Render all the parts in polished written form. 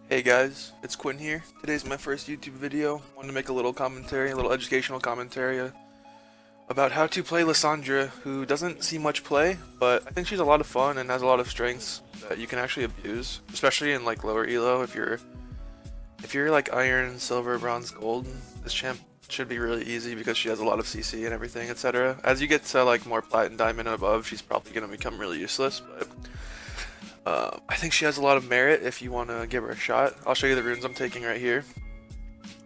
Hey guys, it's Quinn here. Today's my first YouTube video. Wanted to make a little commentary, a little educational commentary about how to play Lysandra, who doesn't see much play, but I think she's a lot of fun and has a lot of strengths that you can actually abuse, especially in like lower elo. If you're like iron, silver, bronze, gold, this champ should be really easy because she has a lot of CC and everything, etc. As you get to like more plat and diamond and above, she's probably gonna become really useless, but I think she has a lot of merit if you want to give her a shot. I'll show you the runes I'm taking right here.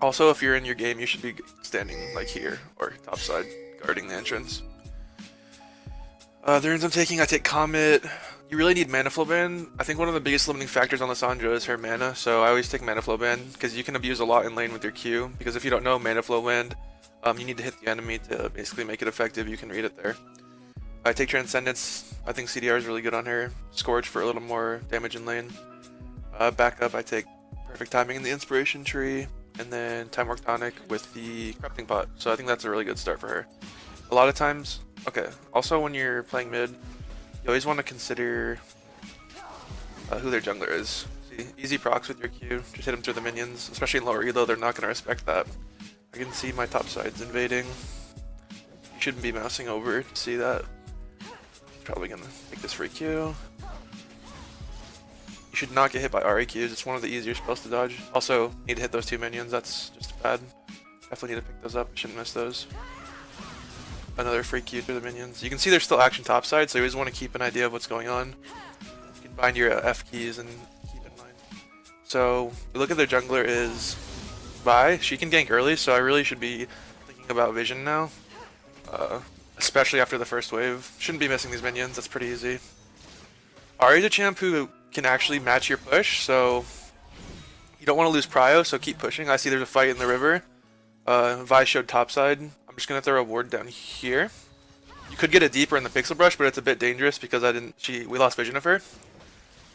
Also, if you're in your game, you should be standing like here or topside, guarding the entrance. The runes I'm taking, I take Comet. You really need Mana Flow Band. I think one of the biggest limiting factors on Lysandra is her mana, so I always take Mana Flow Band because you can abuse a lot in lane with your Q. Because if you don't know Mana Flow Band, you need to hit the enemy to basically make it effective. You can read it there. I take Transcendence. I think CDR is really good on her. Scourge for a little more damage in lane. Backup, I take Perfect Timing in the Inspiration Tree, and then Time Work Tonic with the Corrupting Pot. So I think that's a really good start for her. A lot of times, okay. Also, when you're playing mid, you always want to consider who their jungler is. See, easy procs with your Q. Just hit them through the minions, especially in lower elo. They're not going to respect that. I can see my top side's invading. You shouldn't be mousing over to see that. Probably gonna take this free Q. You should not get hit by RAQs, it's one of the easier spells to dodge. Also, need to hit those two minions, that's just bad. Definitely need to pick those up, shouldn't miss those. Another free Q through the minions. You can see there's still action topside, so you always want to keep an idea of what's going on. You can bind your F keys and keep in mind. So, you look at their jungler is Vi. She can gank early, so I really should be thinking about vision now. Especially after the first wave. Shouldn't be missing these minions, that's pretty easy. Ahri's a champ who can actually match your push, so you don't want to lose prio, so keep pushing. I see there's a fight in the river. Vi showed topside. I'm just going to throw a ward down here. You could get it deeper in the pixel brush, but it's a bit dangerous because we lost vision of her.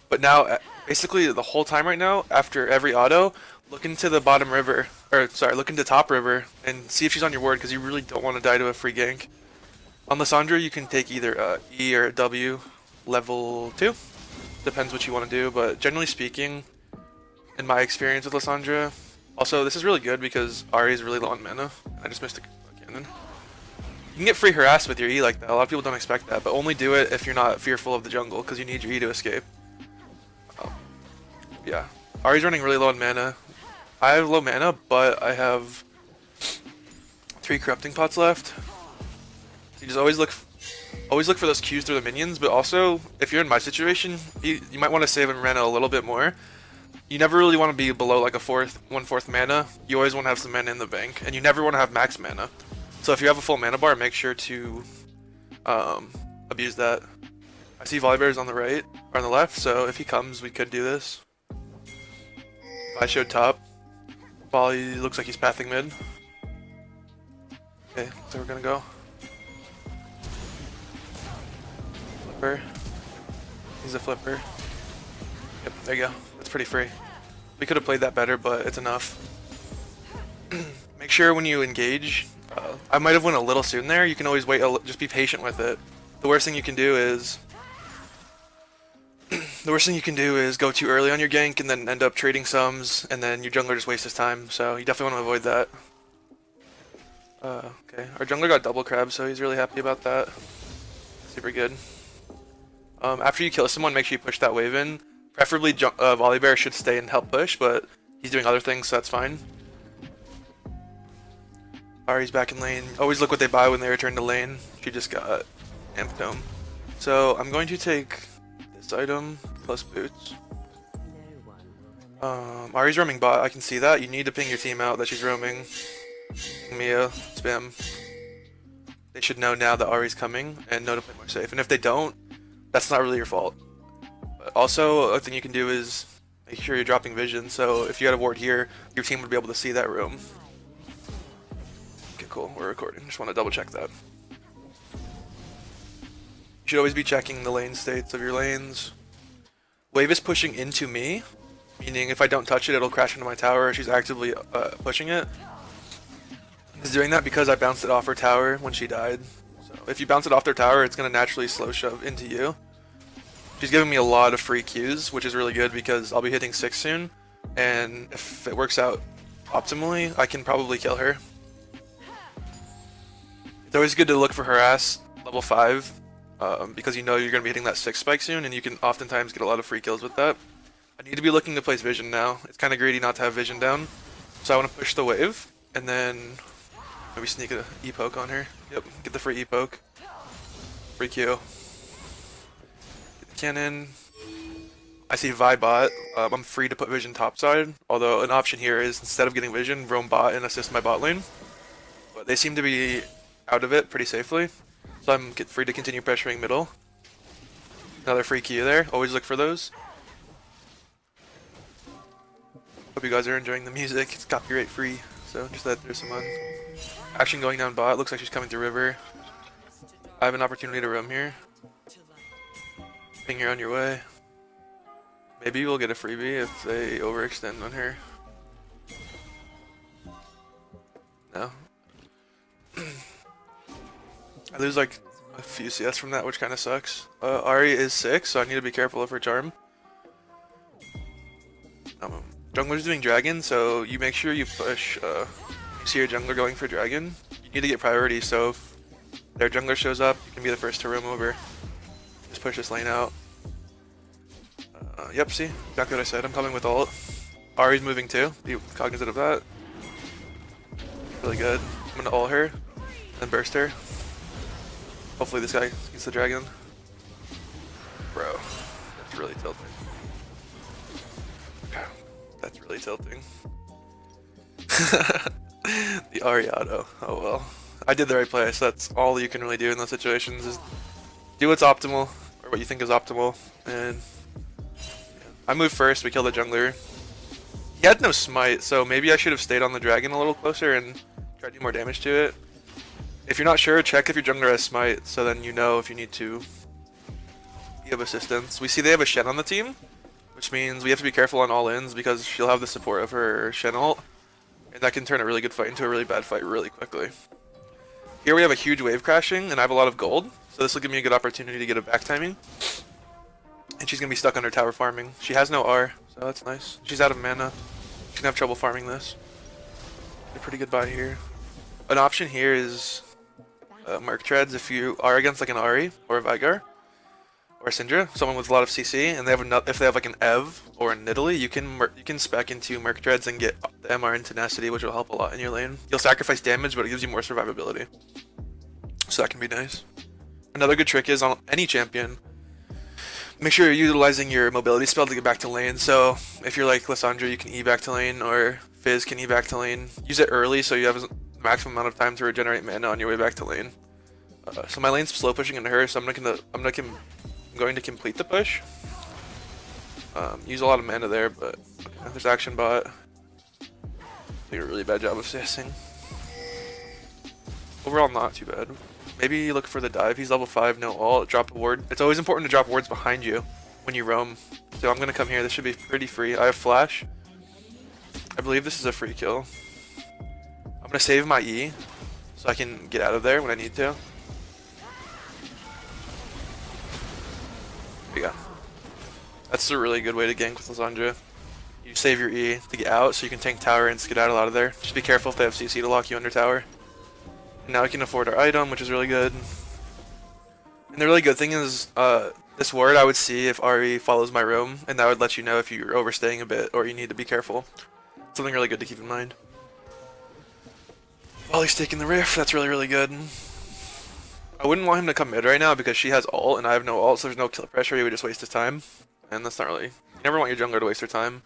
But now, basically the whole time right now, after every auto, look into the bottom river, look into top river and see if she's on your ward because you really don't want to die to a free gank. On Lysandra, you can take either E or W level 2. Depends what you want to do, but generally speaking, in my experience with Lysandra, also this is really good because Ahri is really low on mana. I just missed a cannon. You can get free harass with your E like that. A lot of people don't expect that, but only do it if you're not fearful of the jungle because you need your E to escape. Yeah, Ahri's running really low on mana. I have low mana, but I have 3 corrupting pots left. You just always look for those Qs through the minions, but also if you're in my situation, you might want to save in mana a little bit more. You never really want to be below like a 1/4 mana. You always want to have some mana in the bank, and you never want to have max mana. So if you have a full mana bar, make sure to abuse that. I see Volibear's on the right or on the left, so if he comes, we could do this. I showed top. Volley looks like he's pathing mid. Okay, so we're gonna go. Flipper. He's a flipper. Yep, there you go. That's pretty free. We could have played that better, but it's enough. Make sure when you engage, I might have went a little soon there. You can always wait, just be patient with it. The worst thing you can do is go too early on your gank and then end up trading sums, and then your jungler just wastes his time. So you definitely want to avoid that. Okay, our jungler got double crab, so he's really happy about that. Super good. After you kill someone, make sure you push that wave in. Preferably, Volibear should stay and help push, but he's doing other things, so that's fine. Ahri's back in lane. Always look what they buy when they return to lane. She just got Amp Dome. So I'm going to take this item plus boots. Ahri's roaming bot. I can see that. You need to ping your team out that she's roaming. Mia, spam. They should know now that Ahri's coming and know to play more safe. And if they don't, that's not really your fault. But also, a thing you can do is make sure you're dropping vision. So if you had a ward here, your team would be able to see that room. Okay, cool. We're recording. Just want to double check that. You should always be checking the lane states of your lanes. Wave is pushing into me, meaning if I don't touch it, it'll crash into my tower. She's actively pushing it. It's doing that because I bounced it off her tower when she died. So if you bounce it off their tower, it's going to naturally slow shove into you. She's giving me a lot of free Qs, which is really good because I'll be hitting 6 soon, and if it works out optimally, I can probably kill her. It's always good to look for harass level 5, because you know you're going to be hitting that 6 spike soon, and you can oftentimes get a lot of free kills with that. I need to be looking to place vision now. It's kind of greedy not to have vision down, so I want to push the wave, and then maybe sneak a E-poke on her. Yep, get the free E-poke. Free Q. Cannon. I see Vi bot. I'm free to put vision topside, although an option here is instead of getting vision, roam bot and assist my bot lane. But they seem to be out of it pretty safely, so I'm free to continue pressuring middle. Another free Q there. Always look for those. Hope you guys are enjoying the music. It's copyright free, so just let there's some action going down bot. Looks like she's coming through river. I have an opportunity to roam here. Ping her on your way. Maybe we'll get a freebie if they overextend on her. No. I lose like a few CS from that, which kind of sucks. Ahri is 6, so I need to be careful of her charm. Jungler's doing dragon, so you make sure you push. You see your jungler going for dragon. You need to get priority, so if their jungler shows up, you can be the first to roam over. Just push this lane out. Yep, see? Exactly what I said. I'm coming with ult. Ahri's moving too. Be cognizant of that. Really good. I'm gonna ult her, then burst her. Hopefully this guy gets the dragon. Bro, that's really tilting. Okay, that's really tilting. The Ahri auto. Oh well. I did the right play, so that's all you can really do in those situations is do what's optimal, or what you think is optimal, and I moved first, we killed the jungler. He had no smite, so maybe I should have stayed on the dragon a little closer and tried to do more damage to it. If you're not sure, check if your jungler has smite, so then you know if you need to be of assistance. We see they have a Shen on the team, which means we have to be careful on all ins because she'll have the support of her Shen ult, and that can turn a really good fight into a really bad fight really quickly. Here we have a huge wave crashing, and I have a lot of gold, so this will give me a good opportunity to get a back timing. And she's going to be stuck under tower farming. She has no R, so that's nice. She's out of mana. She's going to have trouble farming this. A pretty good buy here. An option here is Merc Treads if you are against like an Ahri or a Veigar or a Syndra, someone with a lot of CC, and they have if they have like an Ev or a Nidalee, you can spec into Merc Treads and get the MR and Tenacity, which will help a lot in your lane. You'll sacrifice damage, but it gives you more survivability. So that can be nice. Another good trick is on any champion, make sure you're utilizing your mobility spell to get back to lane. So if you're like Lissandra, you can E back to lane, or Fizz can E back to lane. Use it early so you have the maximum amount of time to regenerate mana on your way back to lane. So my lane's slow pushing into her, so I'm going to complete the push. Use a lot of mana there, but okay, there's action bot. Did a really bad job of CSing. Overall, not too bad. Maybe look for the dive. He's level 5, no ult. Drop a ward. It's always important to drop wards behind you when you roam. So I'm going to come here. This should be pretty free. I have flash. I believe this is a free kill. I'm going to save my E so I can get out of there when I need to. There you go. That's a really good way to gank with Lissandra. You save your E to get out so you can tank tower and skedaddle out of there. Just be careful if they have CC to lock you under tower. Now we can afford our item, which is really good. And the really good thing is, this ward I would see if Ahri follows my roam, and that would let you know if you're overstaying a bit or you need to be careful. Something really good to keep in mind. Volley's taking the riff, that's really, really good. I wouldn't want him to come mid right now because she has ult and I have no ult, so there's no kill pressure, he would just waste his time. And that's not really... You never want your jungler to waste their time.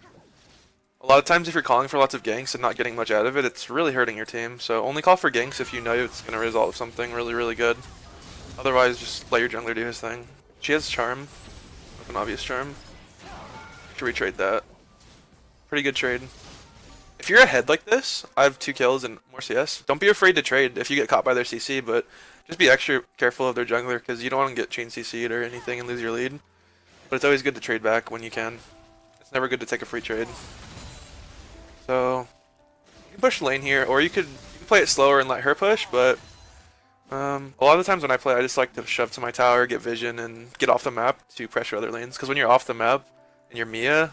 A lot of times if you're calling for lots of ganks and not getting much out of it, it's really hurting your team. So only call for ganks if you know it's going to resolve something really, really good. Otherwise, just let your jungler do his thing. She has charm. Like an obvious charm. Should we trade that? Pretty good trade. If you're ahead like this, I have 2 kills and more CS. Don't be afraid to trade if you get caught by their CC, but just be extra careful of their jungler because you don't want to get chain CC'd or anything and lose your lead. But it's always good to trade back when you can. It's never good to take a free trade. So you can push lane here, or you could play it slower and let her push, but A lot of the times when I play, I just like to shove to my tower, get vision, and get off the map to pressure other lanes. Because when you're off the map and you're Mia,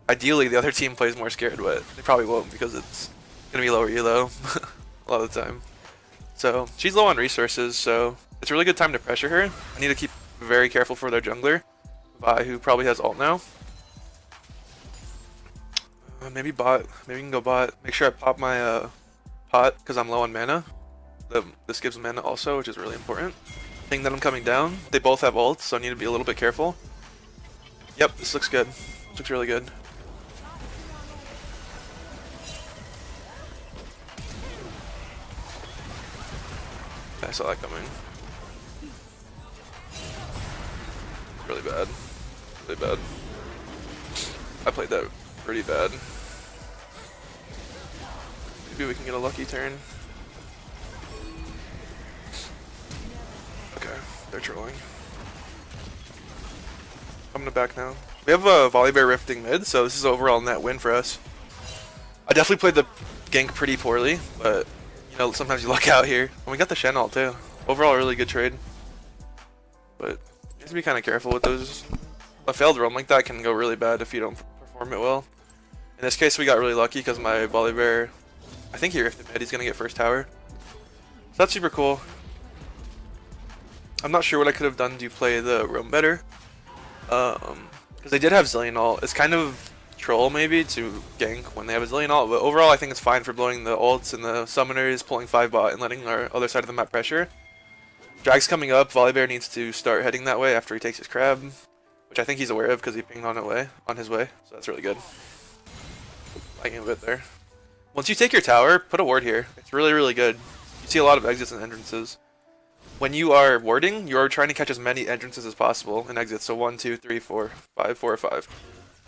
ideally the other team plays more scared, but they probably won't because it's gonna be lower elo a lot of the time. So she's low on resources, so it's a really good time to pressure her. I need to keep very careful for their jungler, Vi, who probably has ult now. Maybe bot. Maybe we can go bot. Make sure I pop my pot because I'm low on mana. This gives mana also, which is really important. Thing that I'm coming down. They both have ults, so I need to be a little bit careful. Yep, this looks good. This looks really good. I saw that coming. Really bad. Really bad. I played that pretty bad. Maybe we can get a lucky turn. Okay, they're trolling. I'm gonna back now. We have a Volibear rifting mid, so this is overall net win for us. I definitely played the gank pretty poorly, but you know, sometimes you luck out here. And we got the Shen ult too. Overall, really good trade. But you have to be kind of careful with those. A failed roam like that can go really bad if you don't perform it well. In this case, we got really lucky because my Volibear, I think he rifted mid. He's gonna get first tower. So that's super cool. I'm not sure what I could have done to play the roam better. Because they did have Zillion ult. It's kind of troll maybe to gank when they have a Zillion ult, but overall I think it's fine for blowing the ults and the summoners, pulling 5 bot and letting our other side of the map pressure. Drag's coming up. Volibear needs to start heading that way after he takes his crab, which I think he's aware of because he pinged on his way, so that's really good. Liking a bit there. Once you take your tower, put a ward here. It's really, really good. You see a lot of exits and entrances. When you are warding, you are trying to catch as many entrances as possible and exits. So 1, 2, 3, 4, 5, 4 or 5.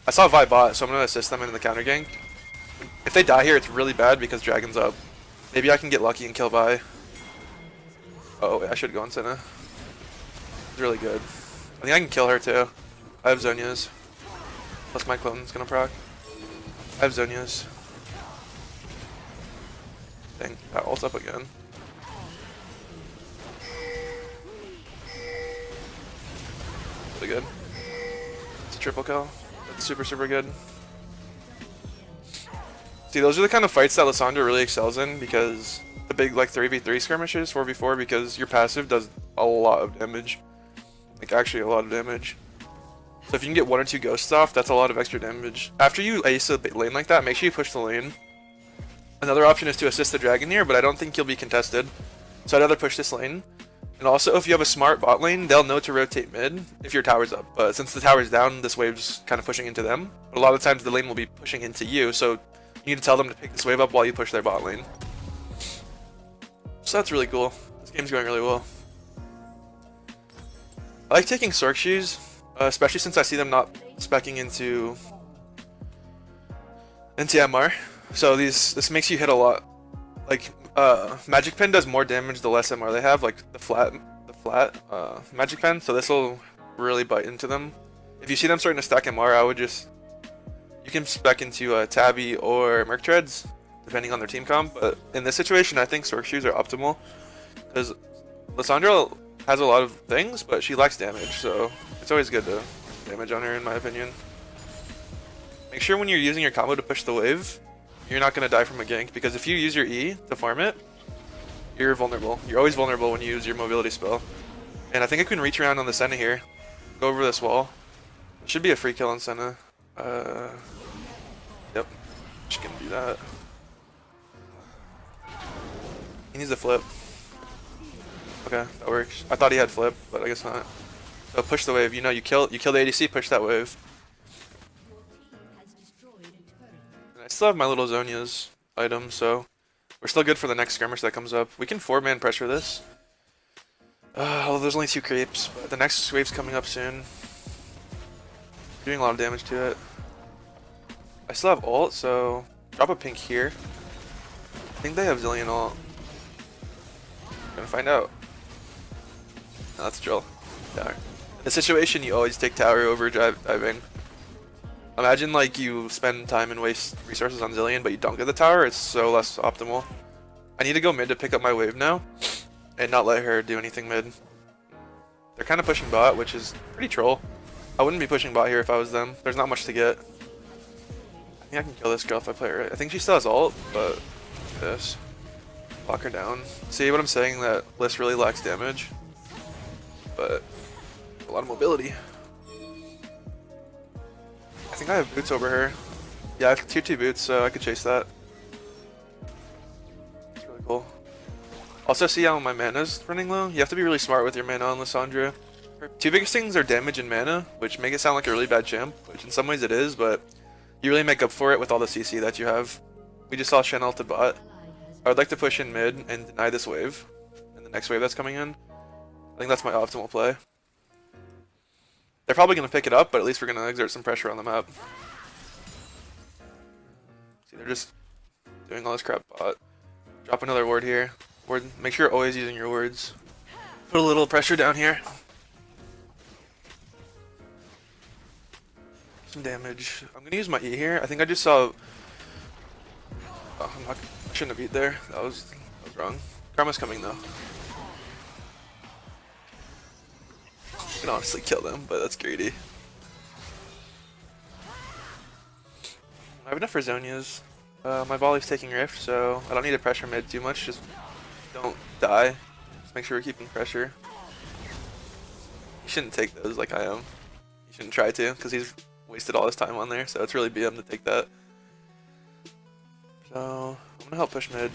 I saw Vi bot, so I'm gonna assist them in the counter gank. If they die here, it's really bad because Dragon's up. Maybe I can get lucky and kill Vi. Oh, wait, I should go on Senna. It's really good. I think I can kill her too. I have Zhonya's. Plus my clone's gonna proc. I have Zhonya's. Dang, that ult's up again. Really good. It's a triple kill. That's super, super good. See, those are the kind of fights that Lissandra really excels in because the big like 3v3 skirmishes, 4v4, because your passive does a lot of damage. Like actually a lot of damage. So if you can get 1 or 2 ghosts off, that's a lot of extra damage. After you ace a lane like that, make sure you push the lane. Another option is to assist the dragon here, but I don't think you'll be contested. So I'd rather push this lane. And also, if you have a smart bot lane, they'll know to rotate mid if your tower's up. But since the tower's down, this wave's kind of pushing into them. But a lot of times the lane will be pushing into you, so you need to tell them to pick this wave up while you push their bot lane. So that's really cool. This game's going really well. I like taking Sork shoes, especially since I see them not speccing into MR. So this makes you hit a lot. Like Magic Pen does more damage the less MR they have, like the flat Magic Pen. So this will really bite into them. If you see them starting to stack MR, I would just you can spec into Tabby or Merc Treads depending on their team comp. But in this situation, I think Sork shoes are optimal because Lissandra has a lot of things, but she lacks damage, so it's always good to damage on her in my opinion. Make sure when you're using your combo to push the wave, you're not going to die from a gank, because if you use your E to farm it, you're vulnerable. You're always vulnerable when you use your mobility spell. And I think I can reach around on the Senna here, go over this wall. Should be a free kill on Senna. Yep, just gonna do that. He needs a flip. Okay, that works. I thought he had flip, but I guess not. So push the wave. You know, you kill the ADC, push that wave. And I still have my little Zhonya's item, so we're still good for the next skirmish that comes up. We can 4-man pressure this. Oh, there's only 2 creeps, but the next wave's coming up soon. Doing a lot of damage to it. I still have ult, so drop a pink here. I think they have Zillion ult. Gonna find out. No, that's drill. Tower. In this situation, you always take tower over diving. Imagine like you spend time and waste resources on Zillion, but you don't get the tower. It's so less optimal. I need to go mid to pick up my wave now. and not let her do anything mid. They're kind of pushing bot, which is pretty troll. I wouldn't be pushing bot here if I was them. There's not much to get. I think I can kill this girl if I play it right. I think she still has ult, but this. Lock her down. See what I'm saying? That Liss really lacks damage, but a lot of mobility. I think I have boots over her. Yeah, I have tier 2 boots, so I could chase that. It's really cool. Also, see how my mana's running low? You have to be really smart with your mana on Lissandra. Her two biggest things are damage and mana, which make it sound like a really bad champ, which in some ways it is, but you really make up for it with all the CC that you have. We just saw Shen ult to bot. I would like to push in mid and deny this wave, and the next wave that's coming in. I think that's my optimal play. They're probably going to pick it up, but at least we're going to exert some pressure on the map. See, they're just doing all this crap bot. Drop another ward here. Ward, make sure you're always using your wards. Put a little pressure down here. Some damage. I'm going to use my E here. I think I just saw... Oh, I shouldn't have beat there. That was wrong. Karma's coming though. I can honestly kill them, but that's greedy. I have enough for Zonias. My volley's taking Rift, so I don't need to pressure mid too much. Just don't die. Just make sure we're keeping pressure. You shouldn't take those like I am. You shouldn't try to, because he's wasted all his time on there, so it's really BM to take that. So, I'm gonna help push mid.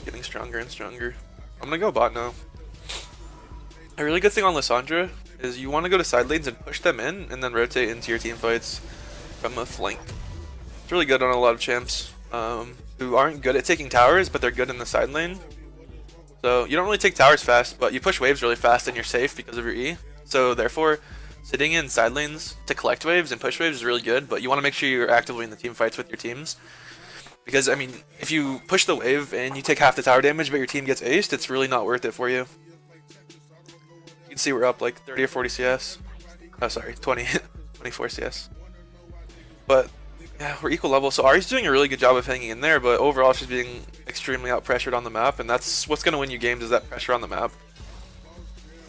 Getting stronger and stronger. I'm gonna go bot now. A really good thing on Lissandra is you want to go to side lanes and push them in, and then rotate into your team fights from a flank. It's really good on a lot of champs who aren't good at taking towers, but they're good in the side lane. So you don't really take towers fast, but you push waves really fast and you're safe because of your E. So therefore, sitting in side lanes to collect waves and push waves is really good, but you want to make sure you're actively in the team fights with your teams. Because, I mean, if you push the wave and you take half the tower damage but your team gets aced, it's really not worth it for you. You can see we're up like 30 or 40 CS. Oh, sorry, 20, 24 CS. But, yeah, we're equal level. So Ahri's doing a really good job of hanging in there, but overall she's being extremely out-pressured on the map, and that's what's going to win you games, is that pressure on the map.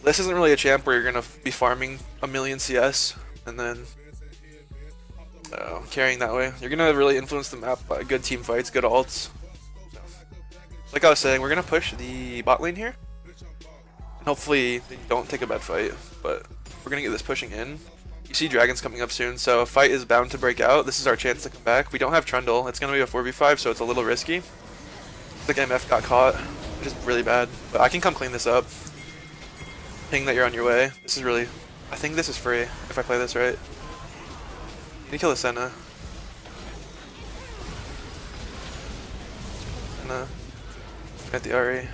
This isn't really a champ where you're going to be farming a million CS and then carrying that way. You're going to really influence the map by good team fights, good ults. Like I was saying, we're going to push the bot lane here. And hopefully they don't take a bad fight, but we're going to get this pushing in. You see dragons coming up soon, so a fight is bound to break out. This is our chance to come back. We don't have Trundle. It's going to be a 4v5, so it's a little risky. I think MF got caught, which is really bad, but I can come clean this up. Ping that you're on your way. This is really... I think this is free, if I play this right. Need to kill the Senna. Senna. At the Ahri.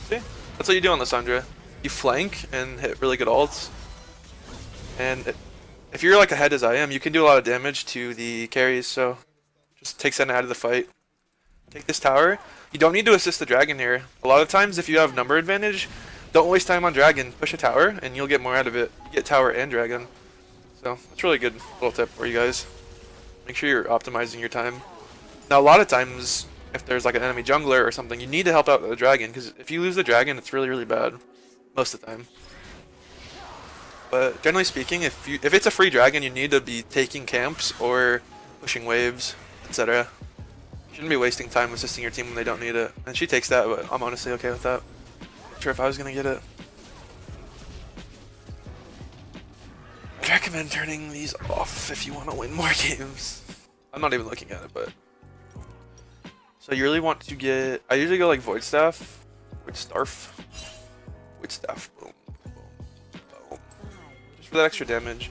See? That's what you do on Lissandra. You flank and hit really good ults. And if you're like ahead as I am, you can do a lot of damage to the carries, so just take Senna out of the fight. Take this tower. You don't need to assist the dragon here. A lot of times if you have number advantage, don't waste time on dragon. Push a tower and you'll get more out of it. You get tower and dragon. So that's really good little tip for you guys. Make sure you're optimizing your time. Now a lot of times if there's like an enemy jungler or something, you need to help out the dragon, because if you lose the dragon it's really bad most of the time. But generally speaking, if it's a free dragon, you need to be taking camps or pushing waves, etc. Shouldn't be wasting time assisting your team when they don't need it. And she takes that, but I'm honestly okay with that. Not sure if I was gonna get it. I'd recommend turning these off if you want to win more games. I'm not even looking at it, but... So you really want to get... I usually go like Void Staff. Void Staff. Boom. Boom. Boom. Just for that extra damage.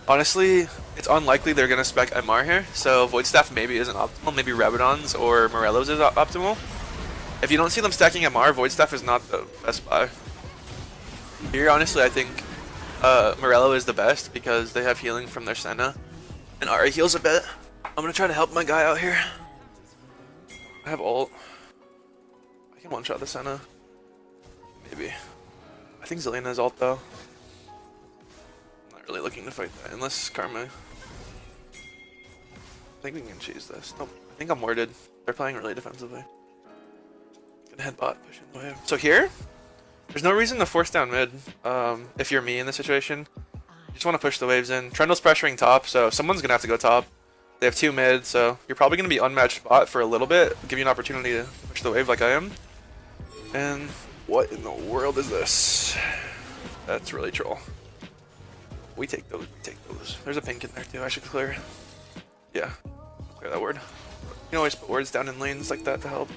Honestly, it's unlikely they're going to spec MR here, so Void Staff maybe isn't optimal. Maybe Rabadon's or Morello's is optimal. If you don't see them stacking MR, Void Staff is not the best buy. Here, honestly, I think Morello is the best because they have healing from their Senna. And Ahri heals a bit. I'm going to try to help my guy out here. I have ult. I can one-shot the Senna. Maybe. I think Zelina has ult though. Really looking to fight that, unless Karma. I think we can cheese this. Nope, I think I'm warded. They're playing really defensively. Gonna head bot, push in the wave. So here, there's no reason to force down mid. If you're me in this situation, you just want to push the waves in. Trundle's pressuring top, so someone's gonna have to go top. They have 2 mid, so you're probably gonna be unmatched bot for a little bit, give you an opportunity to push the wave like I am. And what in the world is this? That's really troll. We take those, we take those. There's a pink in there too, I should clear. Yeah, clear that word. You can always put words down in lanes like that to help.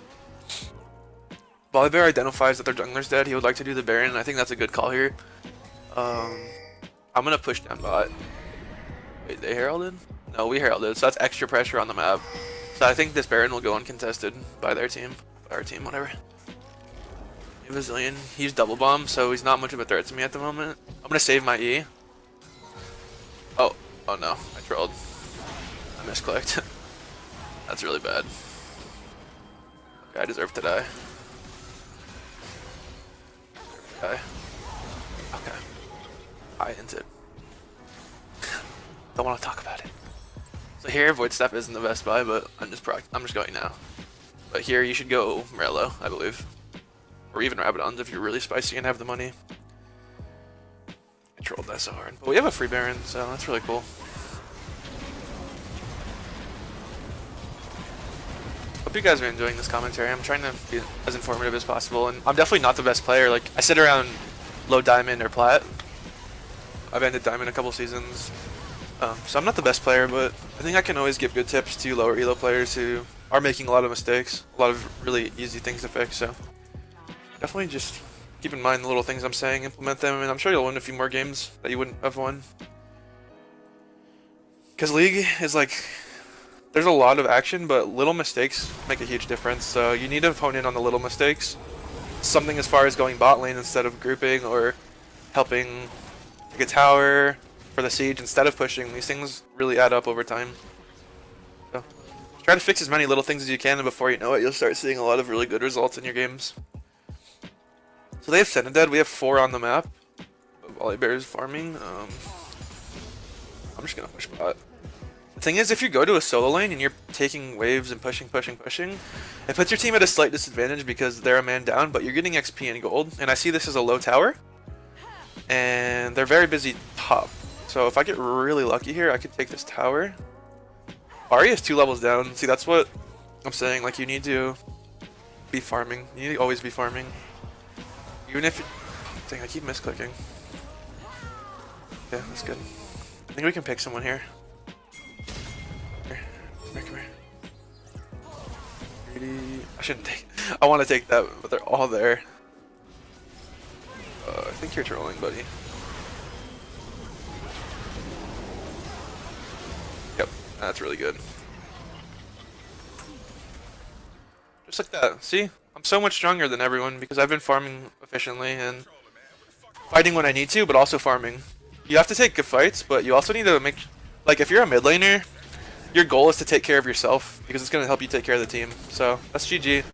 Volibear identifies that their jungler's dead. He would like to do the Baron, and I think that's a good call here. I'm gonna push down bot. Wait, they heralded? No, we heralded, so that's extra pressure on the map. So I think this Baron will go uncontested by their team. By our team, whatever. We have a Zillion. He's double bomb, so he's not much of a threat to me at the moment. I'm gonna save my E. Oh no, I trolled. I misclicked. That's really bad. Okay, I deserve to die. Okay. Okay. I hinted. Don't want to talk about it. So here, Void Step isn't the best buy, but I'm just going now. But here, you should go Morello, I believe, or even Rabadons if you're really spicy and have the money. I trolled that so hard, but we have a free Baron, so that's really cool. Hope you guys are enjoying this commentary. I'm trying to be as informative as possible, and I'm definitely not the best player. Like, I sit around low diamond or plat. I've ended diamond a couple seasons, so I'm not the best player, but I think I can always give good tips to lower elo players who are making a lot of mistakes, a lot of really easy things to fix. So definitely just keep in mind the little things I'm saying, implement them, and I'm sure you'll win a few more games that you wouldn't have won. Because League is like, there's a lot of action, but little mistakes make a huge difference. So you need to hone in on the little mistakes. Something as far as going bot lane instead of grouping, or helping take a tower for the siege instead of pushing. These things really add up over time. So try to fix as many little things as you can, and before you know it, you'll start seeing a lot of really good results in your games. So they have Senaded. We have 4 on the map. Volibear is farming. I'm just gonna push bot. The thing is, if you go to a solo lane and you're taking waves and pushing, it puts your team at a slight disadvantage because they're a man down, but you're getting XP and gold. And I see this as a low tower, and they're very busy top. So if I get really lucky here, I could take this tower. Ahri is 2 levels down. See, that's what I'm saying. Like, you need to be farming. You need to always be farming. Even if... Dang, I keep misclicking. Yeah, that's good. I think we can pick someone here. Come here. I shouldn't take... I want to take that, but they're all there. I think you're trolling, buddy. Yep, that's really good. Just like that. See? I'm so much stronger than everyone because I've been farming efficiently and fighting when I need to, but also farming. You have to take good fights, but you also need to make... Like, if you're a mid laner, your goal is to take care of yourself because it's going to help you take care of the team. So, that's GG.